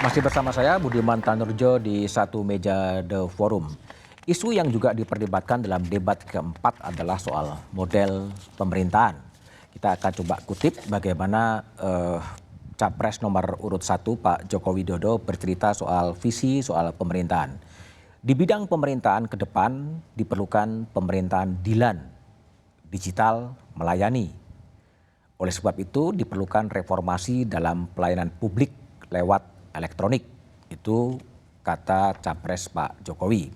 Masih bersama saya Budiman Tanurjo di Satu Meja The Forum. Isu yang juga diperdebatkan dalam debat keempat adalah soal model pemerintahan. Kita akan coba kutip bagaimana Capres nomor urut 1 Pak Joko Widodo bercerita soal visi soal pemerintahan. Di bidang pemerintahan ke depan diperlukan pemerintahan DILAN, digital melayani. Oleh sebab itu diperlukan reformasi dalam pelayanan publik lewat elektronik. Itu kata Capres Pak Jokowi.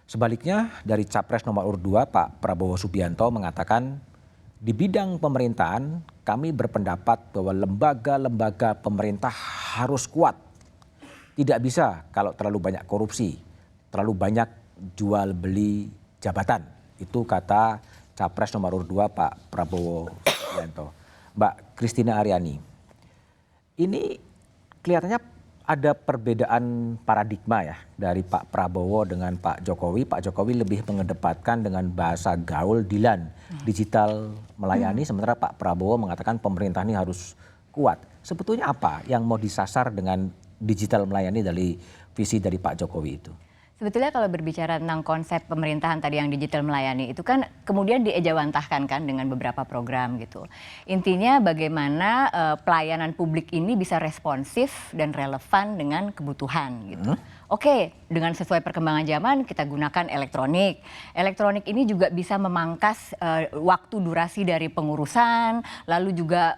Sebaliknya dari Capres nomor urut 2 Pak Prabowo Subianto mengatakan di bidang pemerintahan kami berpendapat bahwa lembaga-lembaga pemerintah harus kuat. Tidak bisa kalau terlalu banyak korupsi, terlalu banyak jual beli jabatan. Itu kata Capres nomor urut 2 Pak Prabowo Subianto. Mbak Christina Aryani, ini kelihatannya ada perbedaan paradigma ya dari Pak Prabowo dengan Pak Jokowi. Pak Jokowi lebih mengedepankan dengan bahasa gaul DILAN, digital melayani, sementara Pak Prabowo mengatakan pemerintah ini harus kuat. Sebetulnya apa yang mau disasar dengan digital melayani dari visi dari Pak Jokowi itu? Sebetulnya kalau berbicara tentang konsep pemerintahan tadi yang digital melayani itu kan kemudian diejawantahkan kan dengan beberapa program gitu. Intinya bagaimana pelayanan publik ini bisa responsif dan relevan dengan kebutuhan gitu. Oke, dengan sesuai perkembangan zaman kita gunakan elektronik. Elektronik ini juga bisa memangkas waktu durasi dari pengurusan, lalu juga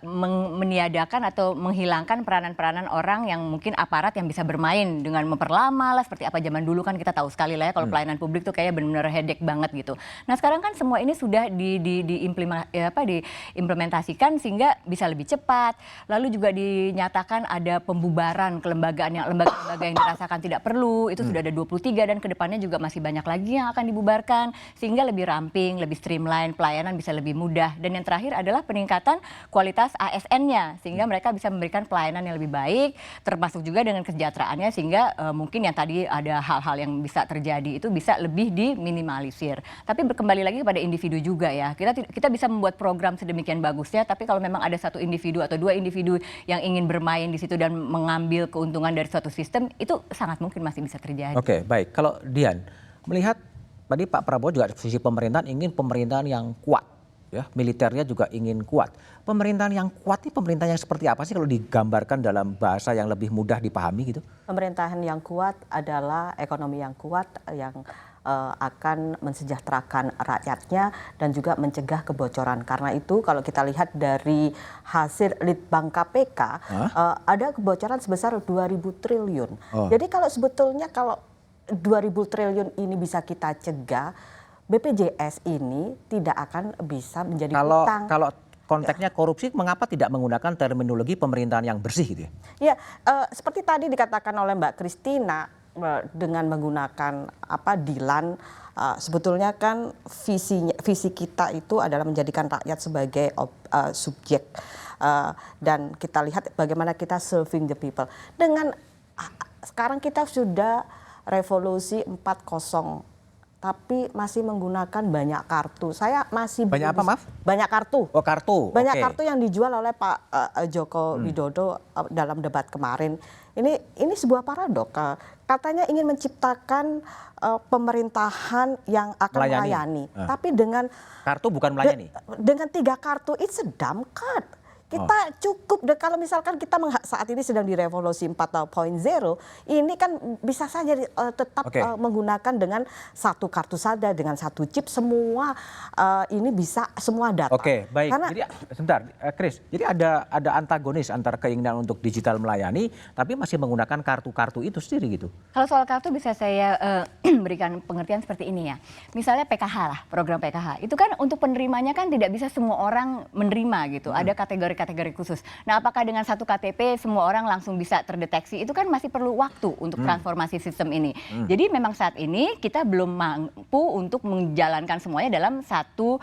meniadakan atau menghilangkan peranan-peranan orang yang mungkin aparat yang bisa bermain dengan memperlama lah seperti apa zaman dulu kan kita tahu sekali lah ya kalau pelayanan publik tuh kayak benar-benar headache banget gitu. Nah sekarang kan semua ini sudah diimplementasikan sehingga bisa lebih cepat. Lalu juga dinyatakan ada pembubaran kelembagaan yang lembaga-lembaga yang dirasakan tidak perlu. Itu sudah ada 23 dan kedepannya juga masih banyak lagi yang akan dibubarkan. Sehingga lebih ramping, lebih streamline, pelayanan bisa lebih mudah. Dan yang terakhir adalah peningkatan kualitas ASN-nya. Sehingga mereka bisa memberikan pelayanan yang lebih baik. Termasuk juga dengan kesejahteraannya sehingga mungkin yang tadi ada hal-hal yang bisa terjadi itu bisa lebih diminimalisir. Tapi kembali lagi kepada individu juga ya. Kita bisa membuat program sedemikian bagusnya. Tapi kalau memang ada satu individu atau dua individu yang ingin bermain di situ dan mengambil keuntungan dari suatu sistem, itu sangat mungkin masih bisa terjadi. Oke, baik. Kalau Dian melihat tadi Pak Prabowo juga visi pemerintahan ingin pemerintahan yang kuat, ya, militernya juga ingin kuat. Pemerintahan yang kuat ini pemerintahan yang seperti apa sih kalau digambarkan dalam bahasa yang lebih mudah dipahami gitu? Pemerintahan yang kuat adalah ekonomi yang kuat yang akan mensejahterakan rakyatnya dan juga mencegah kebocoran. Karena itu kalau kita lihat dari hasil Litbang KPK ada kebocoran sebesar 2.000 triliun. Jadi kalau sebetulnya kalau 2.000 triliun ini bisa kita cegah, BPJS ini tidak akan bisa menjadi hutang. Kalau konteksnya korupsi, mengapa tidak menggunakan terminologi pemerintahan yang bersih gitu ya? Seperti tadi dikatakan oleh Mbak Christina, dengan menggunakan DILAN, sebetulnya kan visi kita itu adalah menjadikan rakyat sebagai subjek, dan kita lihat bagaimana kita serving the people. Dengan sekarang kita sudah revolusi 4.0, tapi masih menggunakan banyak kartu. Saya masih banyak apa, maaf? Banyak kartu. Oh, kartu. Banyak kartu yang dijual oleh Pak Joko Widodo dalam debat kemarin. Ini sebuah paradok. Katanya ingin menciptakan pemerintahan yang akan melayani. Tapi dengan kartu bukan melayani. Dengan 3 kartu it's a dumb card. Kita cukup deh kalau misalkan kita saat ini sedang di revolusi 4.0, ini kan bisa saja tetap menggunakan dengan satu kartu saja, dengan satu chip semua ini bisa semua data. Oke, baik. Karena, jadi sebentar, Chris. Jadi ada antagonis antara keinginan untuk digital melayani, tapi masih menggunakan kartu-kartu itu sendiri gitu. Kalau soal kartu bisa saya berikan pengertian seperti ini ya. Misalnya PKH lah, program PKH. Itu kan untuk penerimanya kan tidak bisa semua orang menerima gitu. Ada kategori khusus. Nah, apakah dengan satu KTP semua orang langsung bisa terdeteksi? Itu kan masih perlu waktu untuk transformasi sistem ini. Jadi memang saat ini kita belum mampu untuk menjalankan semuanya dalam satu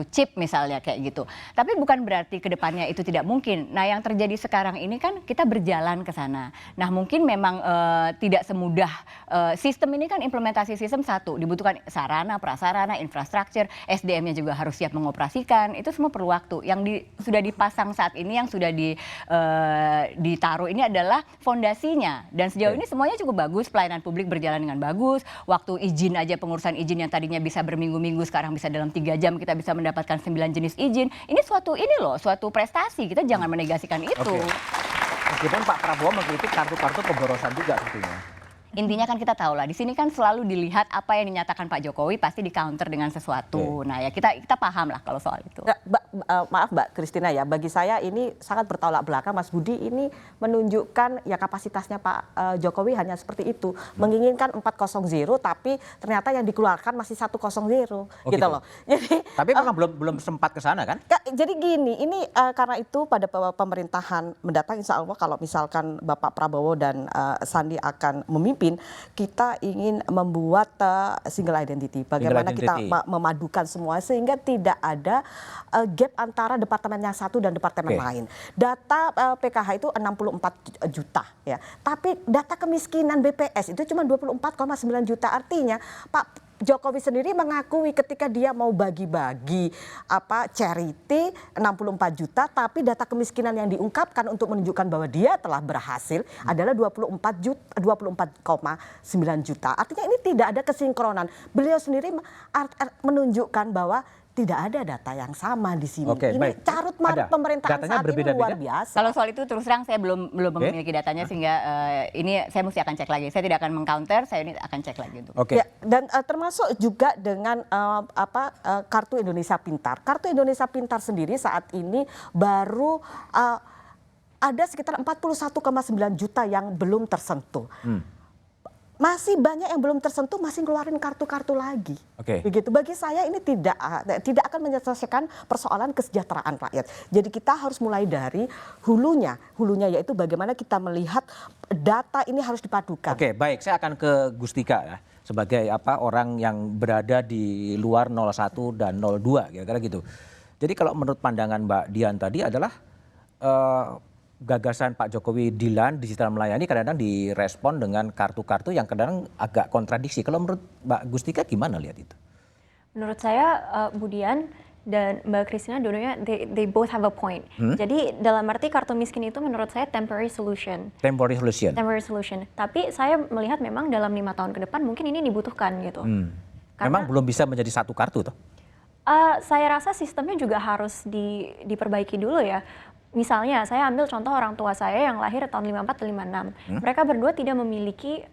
chip misalnya kayak gitu. Tapi bukan berarti kedepannya itu tidak mungkin. Nah, yang terjadi sekarang ini kan kita berjalan ke sana. Nah, mungkin memang tidak semudah sistem ini kan implementasi sistem satu dibutuhkan sarana, prasarana, infrastruktur, SDM-nya juga harus siap mengoperasikan. Itu semua perlu waktu. Yang sudah dipas dipasang saat ini yang sudah ditaruh ini adalah fondasinya, dan sejauh ini semuanya cukup bagus, pelayanan publik berjalan dengan bagus, waktu izin aja, pengurusan izin yang tadinya bisa berminggu-minggu sekarang bisa dalam 3 jam kita bisa mendapatkan 9 jenis izin. Ini suatu prestasi, kita jangan menegasikan itu. Meskipun Pak Prabowo mengkritik kartu-kartu pemborosan juga tentunya. Intinya kan kita tahu lah, di sini kan selalu dilihat apa yang dinyatakan Pak Jokowi pasti di counter dengan sesuatu. Nah ya kita paham lah kalau soal itu. Ya, maaf Mbak Christina ya, bagi saya ini sangat bertolak belakang. Mas Budi ini menunjukkan ya kapasitasnya Pak Jokowi hanya seperti itu. Menginginkan 4.0 tapi ternyata yang dikeluarkan masih 1.0 gitu loh. Jadi, tapi memang belum sempat ke sana kan? Jadi gini, ini karena itu pada pemerintahan mendatang insya Allah kalau misalkan Bapak Prabowo dan Sandi akan memimpin, kita ingin membuat single identity. Bagaimana kita memadukan semua sehingga tidak ada gap antara departemen yang satu dan departemen lain. Data PKH itu 64 juta ya. Tapi data kemiskinan BPS itu cuma 24,9 juta. Artinya Pak Jokowi sendiri mengakui ketika dia mau bagi-bagi charity 64 juta, tapi data kemiskinan yang diungkapkan untuk menunjukkan bahwa dia telah berhasil adalah 24,9 juta. Artinya ini tidak ada kesinkronan. Beliau sendiri menunjukkan bahwa tidak ada data yang sama di sini. Ini carut marut pemerintahan saat ini luar biasa. Kalau soal itu terus terang saya belum memiliki datanya sehingga ini saya mesti akan cek lagi. Saya tidak akan mengcounter, saya ini akan cek lagi untuk. Ya, dan termasuk juga dengan Kartu Indonesia Pintar. Kartu Indonesia Pintar sendiri saat ini baru ada sekitar 41,9 juta yang belum tersentuh. Masih banyak yang belum tersentuh, masih ngeluarin kartu-kartu lagi. Begitu. Bagi saya ini tidak akan menyelesaikan persoalan kesejahteraan rakyat. Jadi kita harus mulai dari hulunya yaitu bagaimana kita melihat data ini harus dipadukan. Baik, saya akan ke Gustika ya, sebagai orang yang berada di luar 01 dan 02 kira-kira gitu. Jadi kalau menurut pandangan Mbak Dian tadi adalah gagasan Pak Jokowi digital melayani kadang-kadang direspon dengan kartu-kartu yang kadang agak kontradiksi. Kalau menurut Mbak Gustika gimana lihat itu? Menurut saya Budian dan Mbak Christina dua-duanya they both have a point. Jadi dalam arti kartu miskin itu menurut saya temporary solution. Temporary solution. Tapi saya melihat memang dalam 5 tahun ke depan mungkin ini dibutuhkan gitu. Memang belum bisa menjadi satu kartu toh? Saya rasa sistemnya juga harus diperbaiki dulu ya. Misalnya saya ambil contoh orang tua saya yang lahir tahun 54 56. Mereka berdua tidak memiliki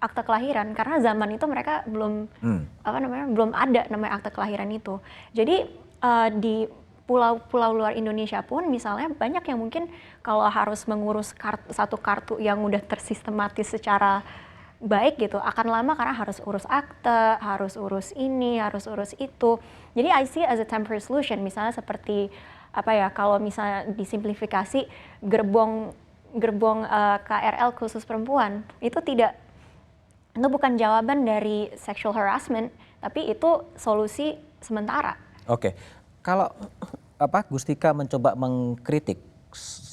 akte kelahiran karena zaman itu mereka belum belum ada namanya akte kelahiran itu. Jadi di pulau-pulau luar Indonesia pun misalnya banyak yang mungkin kalau harus mengurus satu kartu yang udah tersistematis secara baik gitu akan lama karena harus urus akte, harus urus ini, harus urus itu. Jadi I see as a temporary solution, misalnya seperti kalau misalnya disimplifikasi gerbong KRL khusus perempuan itu bukan jawaban dari sexual harassment, tapi itu solusi sementara. Kalau Gustika mencoba mengkritik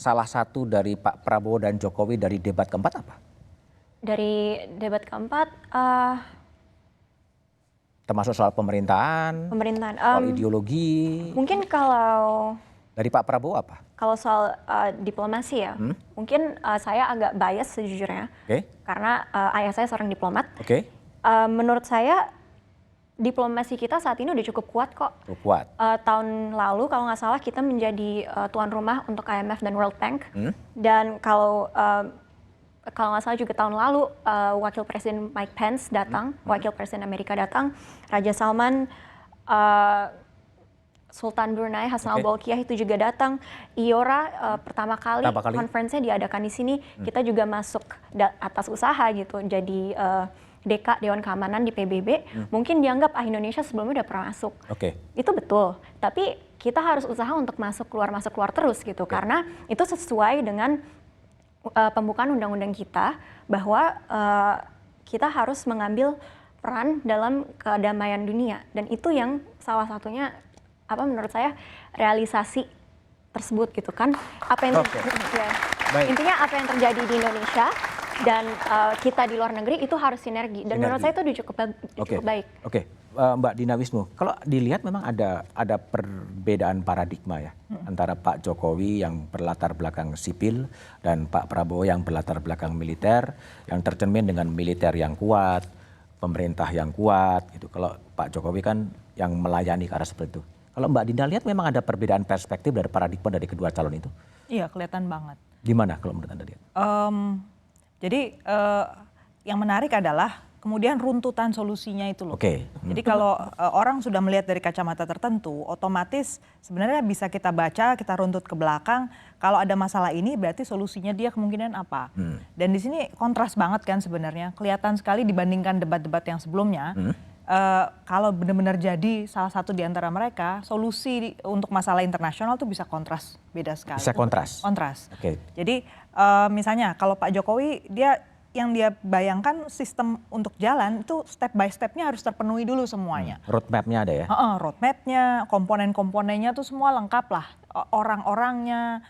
salah satu dari Pak Prabowo dan Jokowi dari debat keempat apa? Dari debat keempat termasuk soal pemerintahan, soal ideologi. Mungkin kalau dari Pak Prabowo apa? Kalau soal diplomasi ya, mungkin saya agak bias sejujurnya, karena ayah saya seorang diplomat. Menurut saya diplomasi kita saat ini udah cukup kuat kok. Tahun lalu kalau nggak salah kita menjadi tuan rumah untuk IMF dan World Bank. Dan kalau nggak salah juga tahun lalu Wakil Presiden Mike Pence datang, Wakil Presiden Amerika datang, Raja Salman, Sultan Brunei Hassanal Bolkiah itu juga datang. IORA pertama kali konferensinya diadakan di sini. Kita juga masuk atas usaha gitu, jadi DK Dewan Keamanan di PBB. Mungkin dianggap Indonesia sebelumnya udah pernah masuk. Itu betul. Tapi kita harus usaha untuk masuk keluar terus gitu, karena itu sesuai dengan pembukaan undang-undang kita bahwa kita harus mengambil peran dalam kedamaian dunia, dan itu yang salah satunya menurut saya realisasi tersebut gitu kan, intinya apa yang terjadi di Indonesia dan kita di luar negeri itu harus sinergi, dan menurut saya itu cukup baik. Mbak Dina Wisnu, kalau dilihat memang ada perbedaan paradigma ya antara Pak Jokowi yang berlatar belakang sipil dan Pak Prabowo yang berlatar belakang militer, yang tercermin dengan militer yang kuat, pemerintah yang kuat gitu. Kalau Pak Jokowi kan yang melayani ke arah seperti itu. Kalau Mbak Dina lihat memang ada perbedaan perspektif dari paradigma dari kedua calon itu. Iya, kelihatan banget. Gimana kalau menurut Anda lihat? Jadi yang menarik adalah kemudian runtutan solusinya itu loh. Oke. Jadi kalau orang sudah melihat dari kacamata tertentu, otomatis sebenarnya bisa kita baca, kita runtut ke belakang. Kalau ada masalah ini berarti solusinya dia kemungkinan apa. Dan di sini kontras banget kan sebenarnya. Kelihatan sekali dibandingkan debat-debat yang sebelumnya. Kalau benar-benar jadi salah satu di antara mereka, solusi untuk masalah internasional tuh bisa kontras, beda sekali. Bisa kontras? Kontras. Oke. Jadi misalnya kalau Pak Jokowi yang dia bayangkan sistem untuk jalan itu step by stepnya harus terpenuhi dulu semuanya. Roadmap-nya ada ya? Roadmap-nya, komponen-komponennya tuh semua lengkap lah. Orang-orangnya,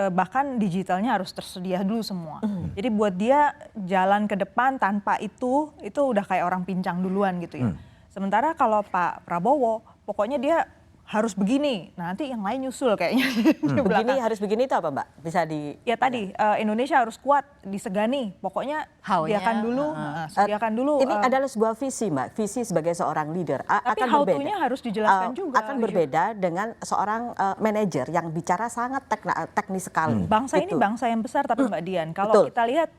bahkan digitalnya harus tersedia dulu semua. Jadi buat dia jalan ke depan tanpa itu udah kayak orang pincang duluan gitu ya. Sementara kalau Pak Prabowo, pokoknya dia harus begini, nanti yang lain nyusul kayaknya. Begini harus begini itu apa Mbak? Bisa di... Ya tadi Indonesia harus kuat, disegani. Pokoknya sediakan dulu, sediakan dulu. Ini adalah sebuah visi Mbak, visi sebagai seorang leader. Tapi how-to-nya harus dijelaskan juga. Akan berbeda dengan seorang manajer yang bicara sangat teknis sekali. Bangsa ini bangsa yang besar tapi Mbak Dian. Kalau kita lihat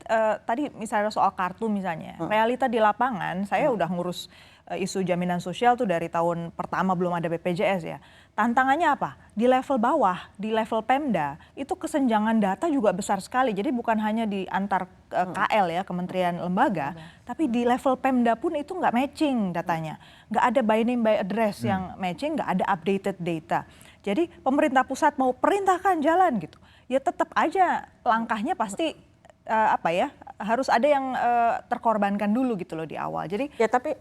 tadi misalnya soal kartu misalnya, realita di lapangan, saya udah ngurus isu jaminan sosial tuh dari tahun pertama belum ada BPJS ya. Tantangannya apa? Di level bawah, di level Pemda, itu kesenjangan data juga besar sekali. Jadi bukan hanya di antar KL ya, kementerian lembaga, tapi di level Pemda pun itu nggak matching datanya. Nggak ada by name by address yang matching, nggak ada updated data. Jadi pemerintah pusat mau perintahkan jalan gitu, ya tetap aja langkahnya pasti harus ada yang terkorbankan dulu gitu loh di awal. Jadi ya tapi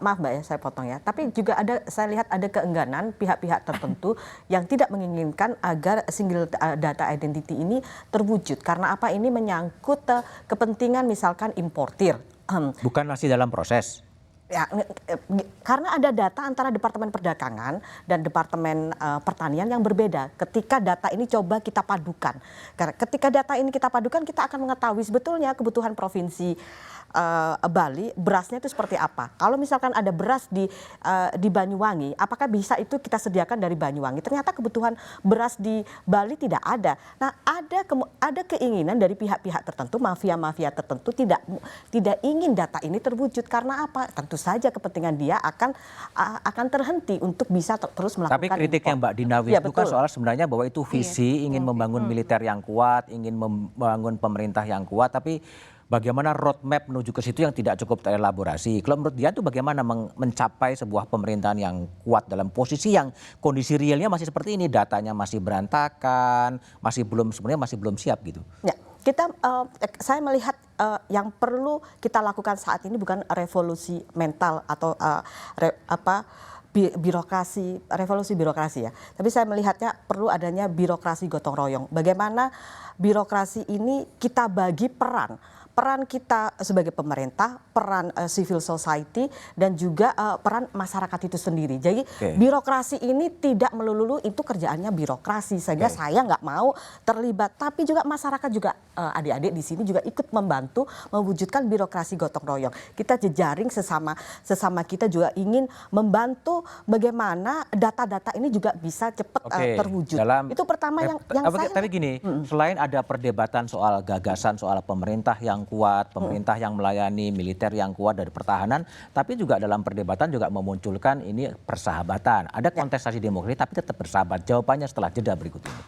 maaf Mbak ya saya potong ya. Tapi juga saya lihat ada keengganan pihak-pihak tertentu yang tidak menginginkan agar single data identity ini terwujud. Karena apa? Ini menyangkut kepentingan misalkan importir. Bukan masih dalam proses. Ya, karena ada data antara Departemen Perdagangan dan Departemen Pertanian yang berbeda. Ketika data ini coba kita padukan, karena ketika data ini kita padukan, kita akan mengetahui sebetulnya kebutuhan provinsi Bali berasnya itu seperti apa. Kalau misalkan ada beras di Banyuwangi, apakah bisa itu kita sediakan dari Banyuwangi? Ternyata kebutuhan beras di Bali tidak ada. Nah, ada keinginan dari pihak-pihak tertentu, mafia-mafia tertentu tidak ingin data ini terwujud karena apa? Tentu saja kepentingan dia akan terhenti untuk bisa terus melakukan. Tapi kritiknya Mbak Dina Wisnu kan soal sebenarnya bahwa itu visi ingin membangun militer yang kuat, ingin membangun pemerintah yang kuat, tapi bagaimana roadmap menuju ke situ yang tidak cukup terelaborasi. Kalau menurut dia itu bagaimana mencapai sebuah pemerintahan yang kuat dalam posisi yang kondisi realnya masih seperti ini, datanya masih berantakan, sebenarnya masih belum siap gitu. Ya, saya melihat yang perlu kita lakukan saat ini bukan revolusi mental atau revolusi birokrasi ya. Tapi saya melihatnya perlu adanya birokrasi gotong royong. Bagaimana birokrasi ini kita bagi peran kita sebagai pemerintah, peran civil society, dan juga peran masyarakat itu sendiri. Jadi birokrasi ini tidak melulu itu kerjaannya birokrasi, sehingga saya nggak mau terlibat. Tapi juga masyarakat juga adik-adik di sini juga ikut membantu mewujudkan birokrasi gotong royong. Kita jejaring sesama kita juga ingin membantu bagaimana data-data ini juga bisa cepat terwujud. Itu pertama yang saya. Tapi gini, selain ada perdebatan soal gagasan, soal pemerintah yang kuat, pemerintah yang melayani, militer yang kuat dari pertahanan, tapi juga dalam perdebatan juga memunculkan ini persahabatan. Ada kontestasi demokrasi tapi tetap bersahabat. Jawabannya setelah jeda berikut ini.